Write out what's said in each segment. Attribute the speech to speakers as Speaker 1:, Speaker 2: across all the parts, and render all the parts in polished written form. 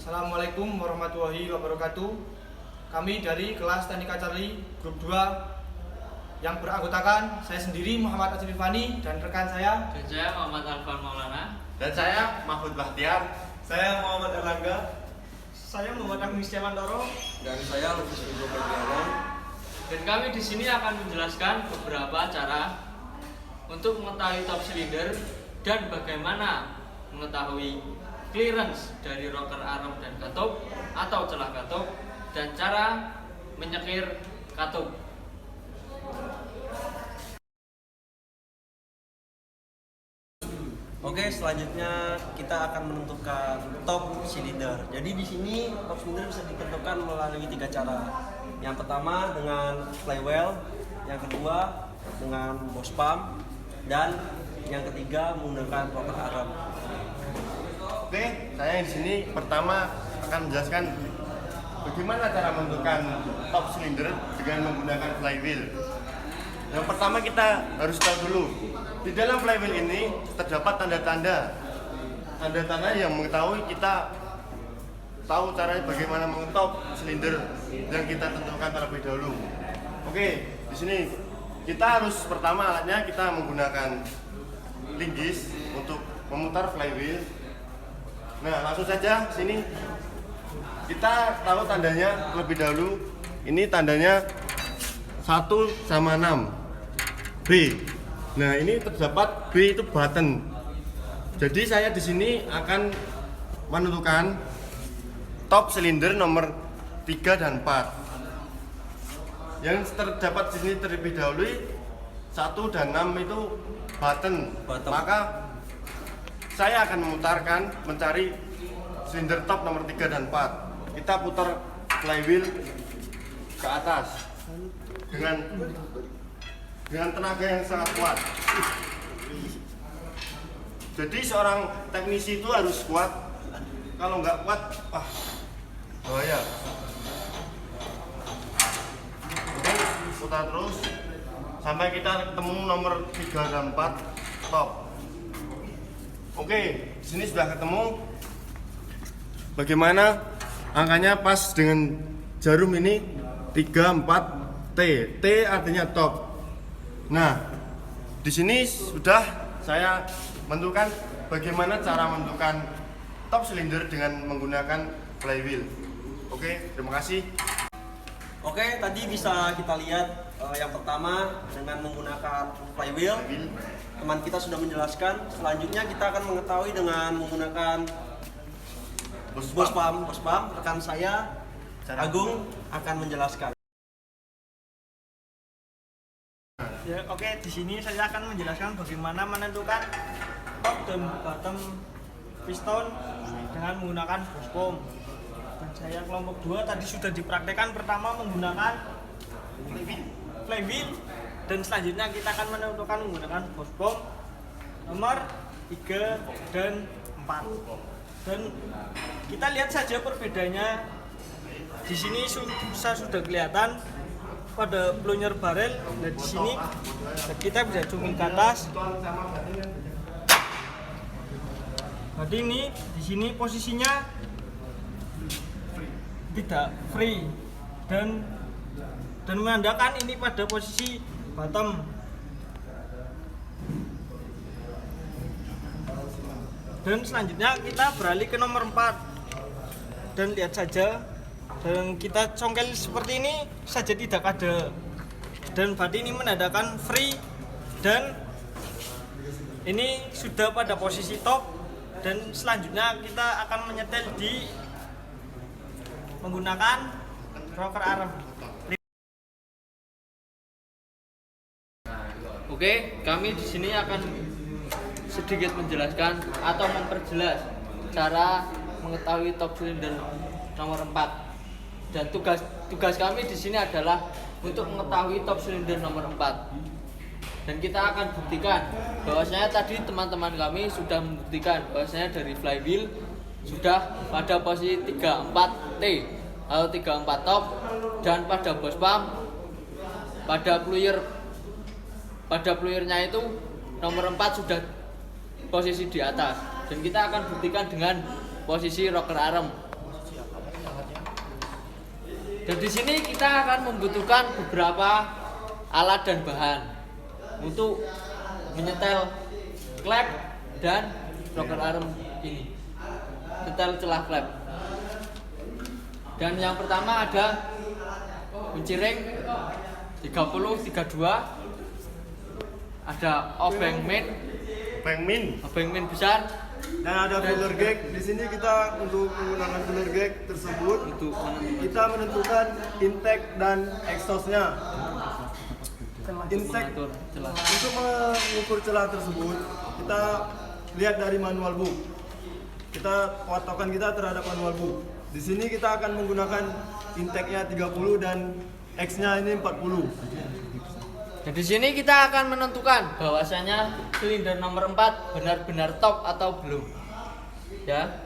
Speaker 1: Assalamualaikum warahmatullahi wabarakatuh. Kami dari kelas Teknika Charlie Grup 2 yang beranggotakan saya sendiri Muhammad Azmi Fani dan rekan saya.
Speaker 2: Dan saya Muhammad Alfan Maulana.
Speaker 3: Dan saya Mahfud Bahtiar.
Speaker 4: Saya Muhammad Erlangga.
Speaker 1: Saya Muhammad Agni Setiawantoro.
Speaker 4: Dan saya Lukis Wigo Pertiawan.
Speaker 2: Dan kami di sini akan menjelaskan beberapa cara untuk mengetahui top silinder dan bagaimana mengetahui clearance dari rocker arm dan katup atau celah katup dan cara menyekir katup.
Speaker 4: Oke, selanjutnya kita akan menentukan top silinder. Jadi di sini top silinder bisa ditentukan melalui 3 cara. Yang pertama dengan flywheel, yang kedua dengan boss pump, dan yang ketiga menggunakan rocker arm.
Speaker 3: Oke, saya di sini pertama akan menjelaskan bagaimana cara menentukan top silinder dengan menggunakan flywheel. Yang pertama kita harus tahu dulu, di dalam flywheel ini terdapat tanda-tanda yang mengetahui kita tahu caranya bagaimana mengetop silinder yang kita tentukan terlebih dahulu. Oke, di sini kita harus pertama alatnya kita menggunakan linggis untuk memutar flywheel. Nah, langsung saja sini kita tahu tandanya terlebih dahulu. Ini tandanya 1/6 B. Nah, ini terdapat B itu button. Jadi saya di sini akan menentukan top silinder nomor 3 dan 4. Yang terdapat di sini terlebih dahulu 1 dan 6 itu button. Maka saya akan mencari silinder top nomor 3 dan 4. Kita putar flywheel ke atas dengan tenaga yang sangat kuat. Jadi seorang teknisi itu harus kuat. Kalau nggak kuat, bahaya. Oke, putar terus sampai kita ketemu nomor 3 dan 4 top. Oke, di sini sudah ketemu. Bagaimana angkanya pas dengan jarum ini 3, 4, T. T artinya top. Nah, di sini sudah saya menentukan bagaimana cara menentukan top silinder dengan menggunakan flywheel. Oke, terima kasih.
Speaker 4: Oke, tadi bisa kita lihat yang pertama dengan menggunakan flywheel. Teman kita sudah menjelaskan. Selanjutnya kita akan mengetahui dengan menggunakan boss pump. Rekan saya Agung akan menjelaskan.
Speaker 1: Ya, oke, di sini saya akan menjelaskan bagaimana menentukan top dan bottom piston dengan menggunakan boss pump. Dan saya kelompok 2 tadi sudah dipraktekkan pertama menggunakan flywheel dan selanjutnya kita akan menentukan menggunakan boss pump nomor 3 dan 4. Dan kita lihat saja perbedaannya. Di sini sudah kelihatan pada plunger barrel. Dan di sini kita bisa zoom ke atas. Jadi ini di sini posisinya tidak free dan menandakan ini pada posisi bottom. Dan selanjutnya kita beralih ke nomor 4 dan lihat saja, dan kita congkel seperti ini saja tidak ada, dan berarti ini menandakan free dan ini sudah pada posisi top. Dan selanjutnya kita akan menyetel di menggunakan rocker arm.
Speaker 2: Oke, kami di sini akan sedikit menjelaskan atau memperjelas cara mengetahui top silinder nomor 4. Dan tugas kami di sini adalah untuk mengetahui top silinder nomor 4. Dan kita akan buktikan bahwasanya tadi teman-teman kami sudah membuktikan bahwasanya dari flywheel sudah pada posisi 34 T atau 34 top, dan pada boss pump pada pluyernya itu nomor 4 sudah posisi di atas. Dan kita akan buktikan dengan posisi rocker arm. Dan di sini kita akan membutuhkan beberapa alat dan bahan untuk menyetel klep dan rocker arm ini, nyetel celah klep. Dan yang pertama ada kunci ring 30-32, ada obeng main besar,
Speaker 5: Dan ada filler gag. Di sini kita untuk menggunakan filler gag tersebut
Speaker 2: untuk
Speaker 5: kita menentukan intake dan exhaustnya. Intake
Speaker 2: mengatur celah.
Speaker 5: untuk mengukur celah tersebut kita lihat dari manual book. Patokan kita terhadap manual book. Di sini kita akan menggunakan intake-nya 30 dan X-nya ini 40.
Speaker 2: Dan di sini kita akan menentukan bahwasanya silinder nomor 4 benar-benar top atau belum. Ya.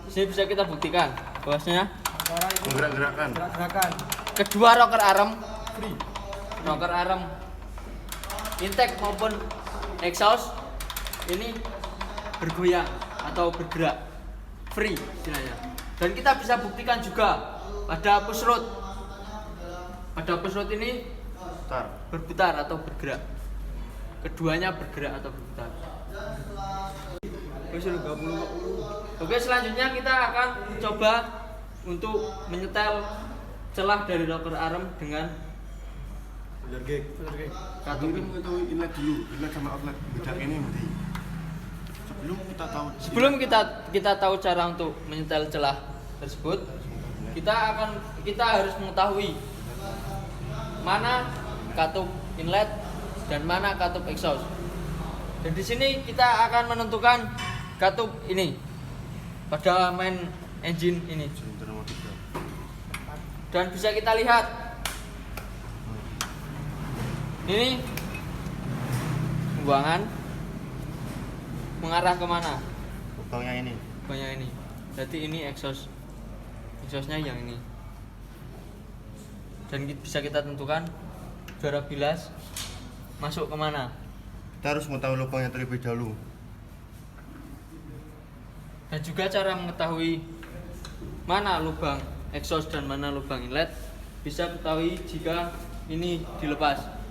Speaker 2: Sini bisa kita buktikan bahwasanya
Speaker 3: Menggerak-gerakkan.
Speaker 2: kedua rocker arm intake maupun exhaust ini bergoyang atau bergerak free istilahnya. Dan kita bisa buktikan juga pada push rod. Pada push rod ini berputar atau bergerak. Keduanya bergerak atau berputar. Oke, selanjutnya kita akan coba untuk menyetel celah dari rocker arm dengan
Speaker 5: Filler gag.
Speaker 3: Mungkin mengetahui inlet dulu, inlet sama outlet beda ini berarti. Sebelum
Speaker 2: kita tahu cara untuk menyetel celah tersebut, kita harus mengetahui mana katup inlet dan mana katup exhaust. Dan di sini kita akan menentukan katup ini pada main engine ini. Dan bisa kita lihat ini pembuangan mengarah kemana?
Speaker 3: lubangnya ini.
Speaker 2: Lubangnya ini. Berarti ini exhaustnya yang ini. Dan bisa kita tentukan udara bilas masuk kemana.
Speaker 3: Kita harus mengetahui lubangnya terlebih dahulu.
Speaker 2: Dan juga cara mengetahui mana lubang exhaust dan mana lubang inlet bisa ketahui jika ini dilepas.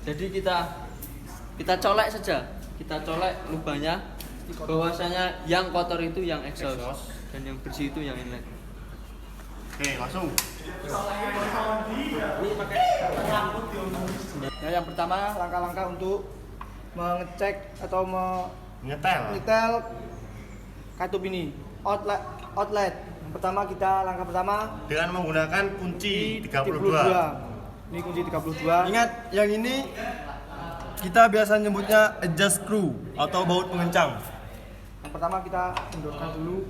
Speaker 2: Jadi kita colek saja, kita colek lubangnya, bahwasanya yang kotor itu yang exhaust dan yang bersih itu yang inlet.
Speaker 3: Oke, langsung.
Speaker 5: Ya, yang pertama langkah-langkah untuk mengecek atau
Speaker 3: Menyetel.
Speaker 5: katup ini outlet. Langkah pertama
Speaker 3: Dengan menggunakan kunci 32.
Speaker 5: Ini kunci 32. Ingat, yang ini kita biasa nyebutnya adjust screw atau baut pengencang. Yang pertama kita kendorkan dulu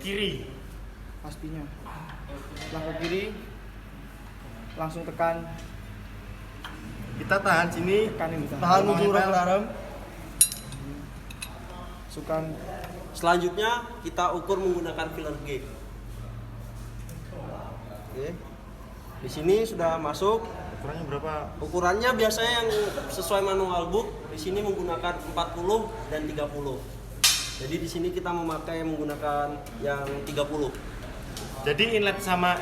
Speaker 3: Kiri.
Speaker 5: pastinya. Setelah ke kiri, langsung tekan
Speaker 3: Kita tahan sini.
Speaker 5: ini. Tahan untuk rocker arm. Masukkan.
Speaker 4: Selanjutnya kita ukur menggunakan filler gauge. Oke. Di sini sudah masuk.
Speaker 3: Ukurannya berapa?
Speaker 4: Ukurannya biasanya yang sesuai manual book. Di sini menggunakan 40 dan 30. Jadi di sini kita menggunakan yang 30.
Speaker 3: Jadi inlet sama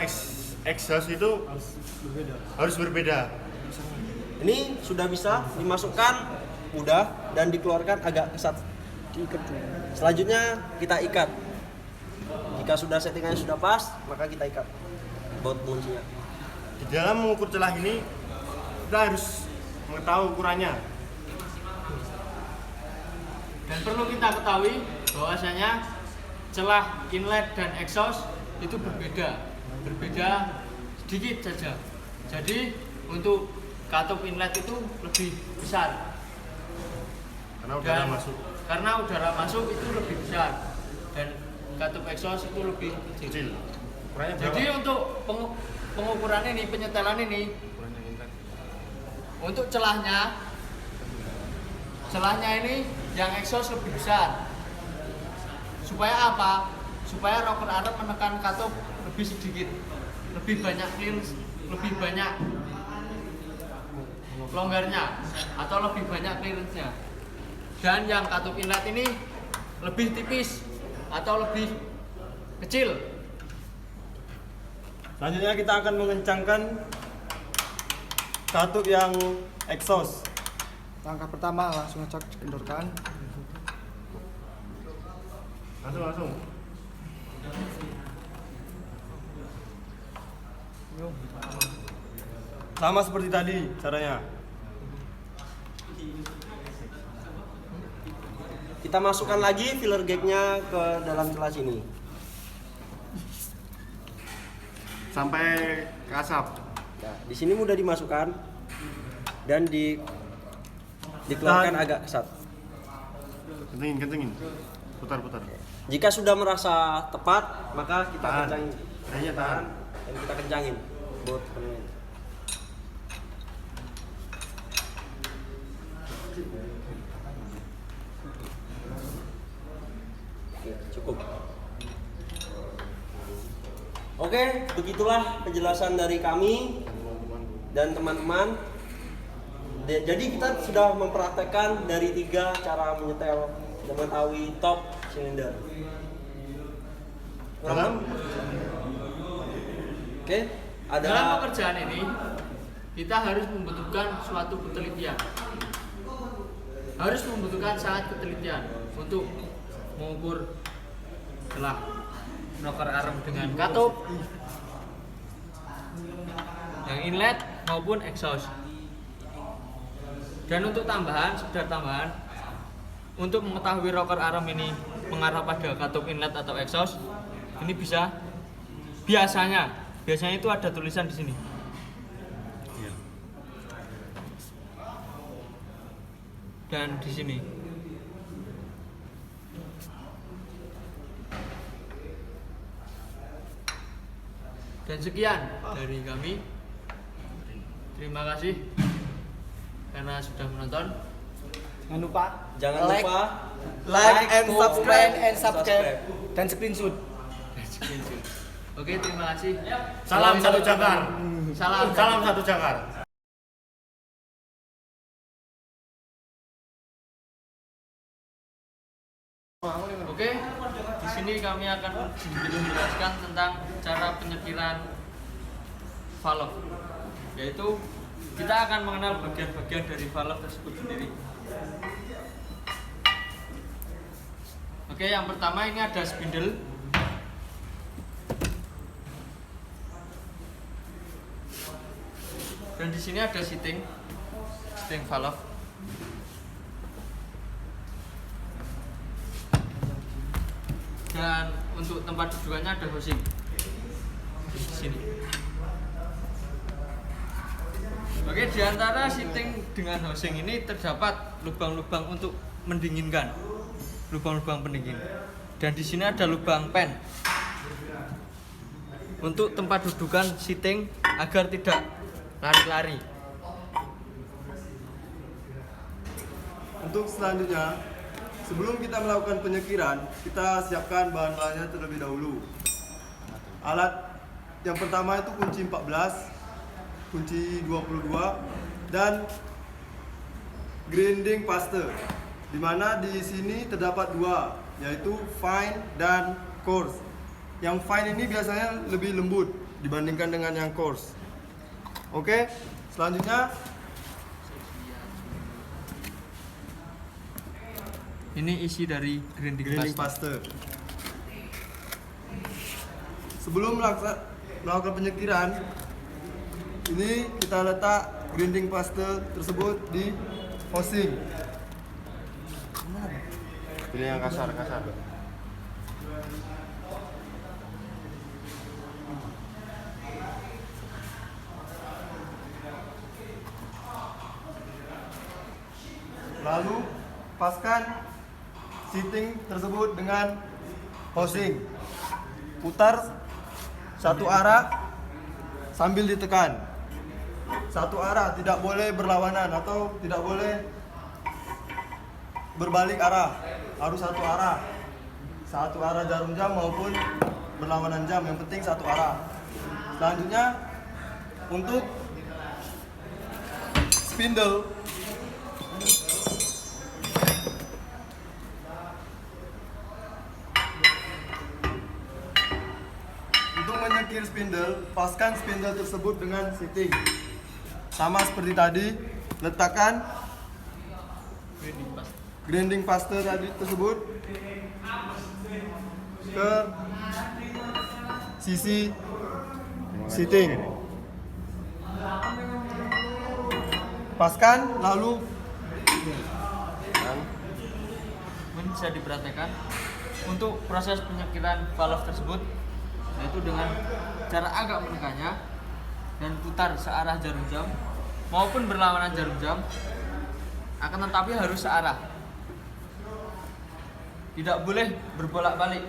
Speaker 3: exhaust itu harus berbeda.
Speaker 4: Ini sudah bisa dimasukkan mudah dan dikeluarkan agak kesat.
Speaker 5: Diikat dulu.
Speaker 4: Selanjutnya kita ikat. Jika sudah settingannya sudah pas, maka kita ikat baut kuncinya.
Speaker 3: Di dalam mengukur celah ini kita harus mengetahui ukurannya.
Speaker 2: Dan perlu kita ketahui bahwasanya celah inlet dan exhaust itu berbeda sedikit saja. Jadi untuk katup inlet itu lebih besar
Speaker 3: Karena udara
Speaker 2: dan
Speaker 3: masuk.
Speaker 2: karena udara masuk itu lebih besar dan katup exhaust itu lebih kecil.
Speaker 3: Kecil. Ukurannya berapa?
Speaker 2: Jadi untuk pengukuran ini, penyetelan ini, untuk celahnya ini yang exhaust lebih besar. Supaya apa? Supaya rocker arm menekan katup lebih sedikit, lebih banyak clearance, lebih banyak longgarnya atau lebih banyak clearance-nya. Dan yang katup inlet ini lebih tipis atau lebih kecil.
Speaker 5: Selanjutnya kita akan mengencangkan katup yang exhaust.
Speaker 1: Langkah pertama langsung kendorkan.
Speaker 3: Langsung.
Speaker 5: Sama seperti tadi caranya.
Speaker 4: Kita masukkan lagi filler gagnya ke dalam celah sini.
Speaker 3: Sampai ke asap.
Speaker 4: Nah, di sini mudah dimasukkan dan dikeluarkan agak kesat.
Speaker 3: Kencengin. Putar.
Speaker 4: Jika sudah merasa tepat, maka kita kencangin.
Speaker 3: Kayaknya tahan.
Speaker 4: Dan kita kencangin. Buat penuhin. Oke, cukup. Oke, begitulah penjelasan dari kami dan teman-teman. Jadi kita sudah mempraktekkan dari 3 cara menyetel dan mengetahui top silinder.
Speaker 3: Dalam
Speaker 4: Oke, ada
Speaker 2: Dalam pekerjaan ini kita harus membutuhkan suatu ketelitian. Harus membutuhkan sangat ketelitian untuk mengukur celah rocker arm dengan katup yang inlet maupun exhaust. Dan untuk sekedar tambahan, untuk mengetahui rocker arm ini mengarah pada katup inlet atau exhaust, ini biasanya itu ada tulisan di sini. Dan di sini. Dan sekian dari kami. Terima kasih karena sudah menonton.
Speaker 4: jangan lupa
Speaker 1: Like and
Speaker 4: comment,
Speaker 1: subscribe dan screenshot.
Speaker 2: Oke, terima kasih.
Speaker 3: Salam satu Jakar.
Speaker 2: Salam.
Speaker 3: Salam satu Jakar.
Speaker 2: Oke, di sini kami akan sedikit menjelaskan tentang cara penyekiran valve, yaitu kita akan mengenal bagian-bagian dari valve tersebut sendiri. Oke, yang pertama ini ada spindle. Dan di sini ada seating valve. Dan untuk tempat dudukannya ada housing di sini. Oke, di antara seating dengan housing ini terdapat lubang-lubang untuk mendinginkan, lubang-lubang pendingin. Dan di sini ada lubang pen untuk tempat dudukan seating agar tidak lari-lari.
Speaker 5: Untuk selanjutnya, sebelum kita melakukan penyekiran, kita siapkan bahan-bahannya terlebih dahulu. Alat yang pertama itu kunci 14, kunci 22, dan grinding paste. Di mana di sini terdapat 2, yaitu fine dan coarse. Yang fine ini biasanya lebih lembut dibandingkan dengan yang coarse. Oke, selanjutnya
Speaker 2: Ini isi dari grinding
Speaker 5: paste. Sebelum melakukan penyekiran, ini kita letak grinding paste tersebut di housing.
Speaker 3: Pilih yang kasar.
Speaker 5: Lalu paskan seating tersebut dengan housing. Putar satu arah sambil ditekan. Satu arah, tidak boleh berlawanan atau tidak boleh berbalik arah. Harus satu arah. Satu arah jarum jam maupun berlawanan jam, yang penting satu arah. Selanjutnya untuk spindle, menyekir spindle, paskan spindle tersebut dengan sitting. Sama seperti tadi, letakkan grinding paste tadi tersebut ke sisi sitting. Paskan lalu
Speaker 2: Mungkin bisa diperhatikan untuk proses penyekiran valve tersebut, yaitu dengan cara agak menekannya dan putar searah jarum jam maupun berlawanan jarum jam, akan tetapi harus searah, tidak boleh berbolak-balik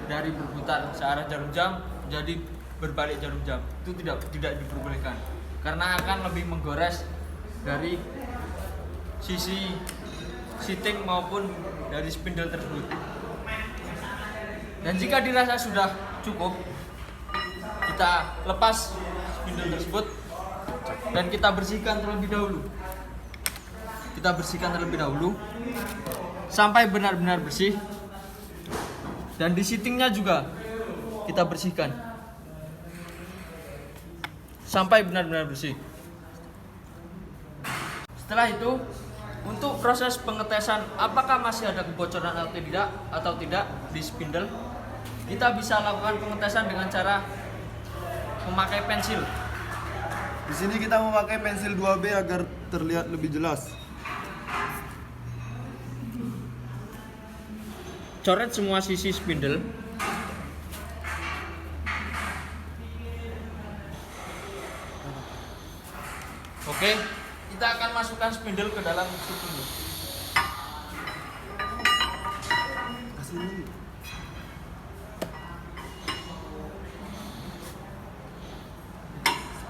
Speaker 2: dari berputar searah jarum jam jadi berbalik jarum jam. Itu tidak diperbolehkan karena akan lebih menggores dari sisi sitting maupun dari spindle tersebut. Dan jika dirasa sudah cukup, kita lepas spindle tersebut dan kita bersihkan terlebih dahulu. Kita bersihkan terlebih dahulu sampai benar-benar bersih. Dan di sittingnya juga kita bersihkan sampai benar-benar bersih. Setelah itu, untuk proses pengetesan apakah masih ada kebocoran atau tidak di spindle, kita bisa lakukan pengetesan dengan cara memakai pensil.
Speaker 5: di sini kita memakai pensil 2B agar terlihat lebih jelas.
Speaker 2: Coret semua sisi spindle. Oke, kita akan masukkan spindle ke dalam sitting.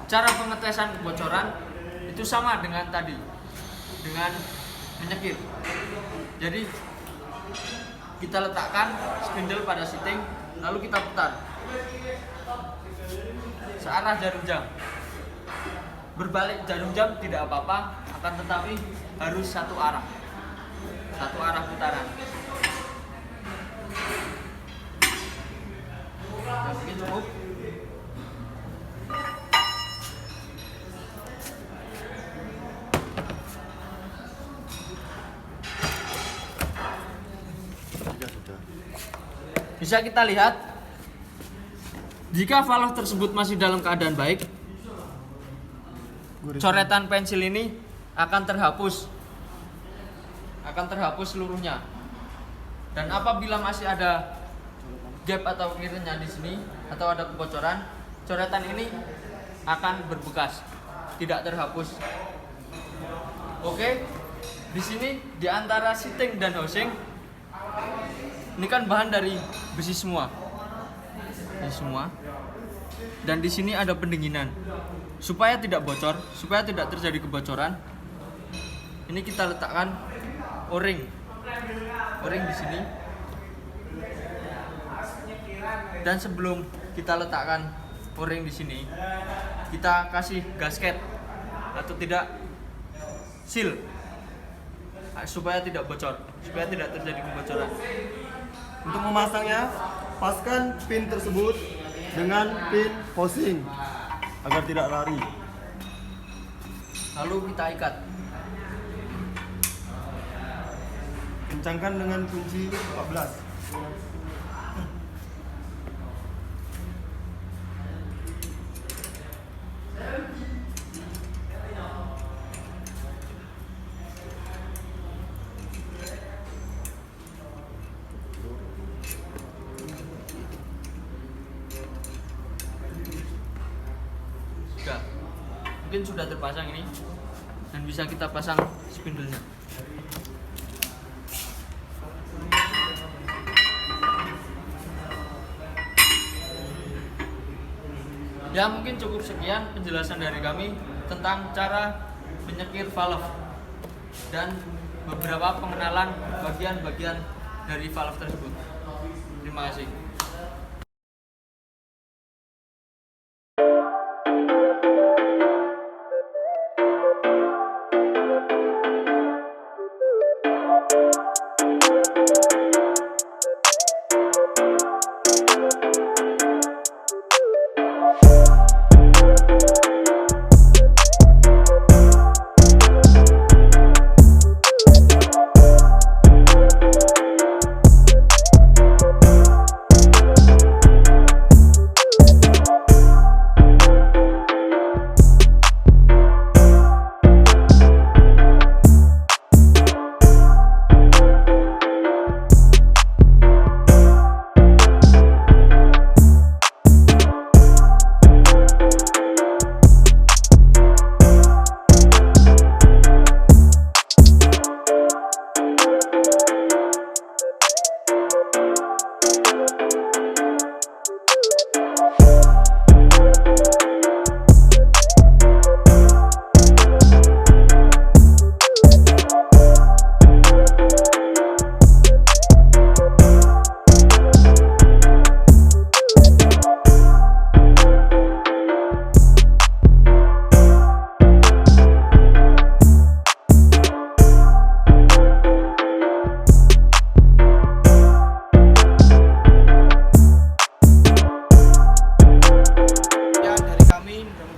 Speaker 2: Cara pengetesan kebocoran itu sama dengan tadi, dengan menyekir. Jadi kita letakkan spindle pada sitting, lalu kita putar searah jarum jam. Berbalik jarum jam tidak apa-apa, akan tetapi harus satu arah putaran. Mungkin cukup. Bisa kita lihat, jika valve tersebut masih dalam keadaan baik, coretan pensil ini akan terhapus seluruhnya. Dan apabila masih ada gap atau kiranya di sini atau ada kebocoran, coretan ini akan berbekas, tidak terhapus. Oke, di sini di antara sitting dan housing ini kan bahan dari besi semua. Dan di sini ada pendinginan. Supaya tidak bocor, supaya tidak terjadi kebocoran, ini kita letakkan O-ring di sini. Dan sebelum kita letakkan O-ring di sini, kita kasih gasket atau tidak seal supaya tidak bocor, supaya tidak terjadi kebocoran.
Speaker 5: Untuk memasangnya, paskan pin tersebut dengan pin housing agar tidak lari.
Speaker 2: Lalu kita ikat.
Speaker 5: Kencangkan dengan kunci 14.
Speaker 2: Mungkin sudah terpasang ini dan bisa kita pasang spindlenya. Ya, mungkin cukup sekian penjelasan dari kami tentang cara menyekir valve dan beberapa pengenalan bagian-bagian dari valve tersebut. Terima kasih.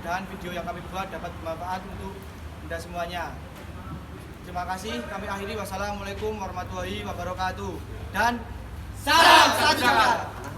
Speaker 6: mudah-mudahan video yang kami buat dapat bermanfaat untuk Anda semuanya. Terima kasih, kami akhiri. Wassalamualaikum warahmatullahi wabarakatuh. Dan salam satu Jakarta.